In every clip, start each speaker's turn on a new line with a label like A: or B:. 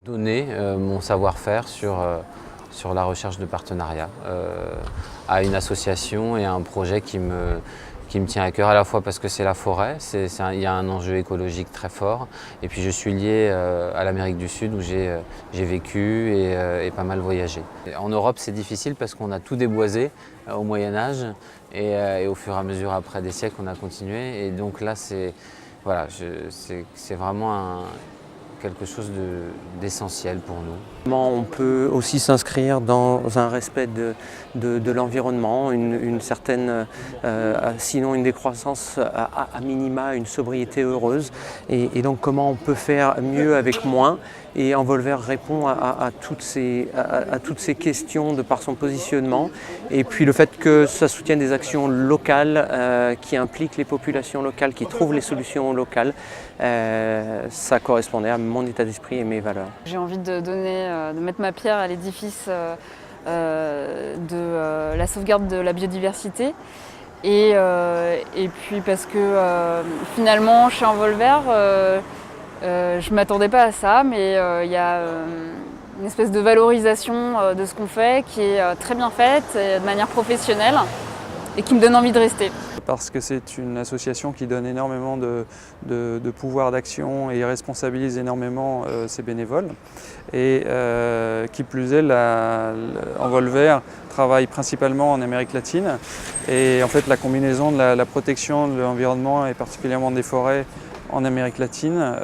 A: Donner mon savoir-faire sur la recherche de partenariat à une association et à un projet qui me tient à cœur, à la fois parce que c'est la forêt, il y a un enjeu écologique très fort, et puis je suis lié à l'Amérique du Sud où j'ai vécu et pas mal voyagé. En Europe, c'est difficile parce qu'on a tout déboisé au Moyen-Âge et au fur et à mesure, après des siècles, on a continué, et donc là, c'est vraiment quelque chose d'essentiel pour nous.
B: Comment on peut aussi s'inscrire dans un respect de l'environnement, une certaine, sinon une décroissance à minima, une sobriété heureuse. Et donc comment on peut faire mieux avec moins. Et Envolver répond à toutes ces questions de par son positionnement. Et puis le fait que ça soutienne des actions locales qui impliquent les populations locales, qui trouvent les solutions locales, ça correspondait à mon état d'esprit et mes valeurs.
C: J'ai envie de mettre ma pierre à l'édifice de la sauvegarde de la biodiversité. Et puis parce que finalement chez Envolver, je ne m'attendais pas à ça, mais il y a une espèce de valorisation de ce qu'on fait qui est très bien faite, de manière professionnelle, et qui me donne envie de rester.
D: Parce que c'est une association qui donne énormément de pouvoir d'action et responsabilise énormément ses bénévoles. Et qui plus est, Envolver travaille principalement en Amérique latine. Et en fait, la combinaison de la protection de l'environnement et particulièrement des forêts en Amérique latine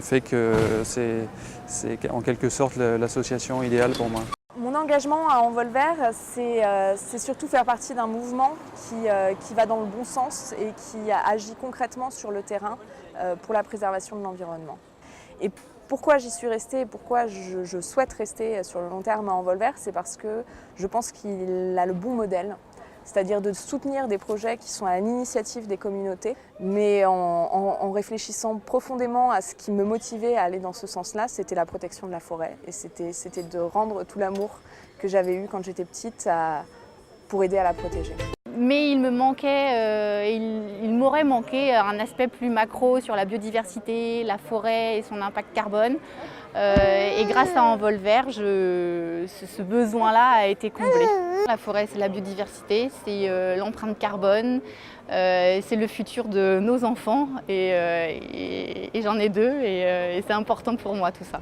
D: fait que c'est en quelque sorte l'association idéale pour moi.
E: Mon engagement à Envolver, c'est surtout faire partie d'un mouvement qui va dans le bon sens et qui agit concrètement sur le terrain pour la préservation de l'environnement. Et pourquoi j'y suis restée et pourquoi je souhaite rester sur le long terme à Envolver, c'est parce que je pense qu'il a le bon modèle, c'est-à-dire de soutenir des projets qui sont à l'initiative des communautés, mais en réfléchissant profondément à ce qui me motivait à aller dans ce sens-là, c'était la protection de la forêt. Et c'était de rendre tout l'amour que j'avais eu quand j'étais petite pour aider à la protéger.
F: Mais il me manquait, il m'aurait manqué un aspect plus macro sur la biodiversité, la forêt et son impact carbone. Et grâce à Envolver, ce besoin-là a été comblé. La forêt, c'est la biodiversité, c'est l'empreinte carbone, c'est le futur de nos enfants et j'en ai deux et c'est important pour moi tout ça.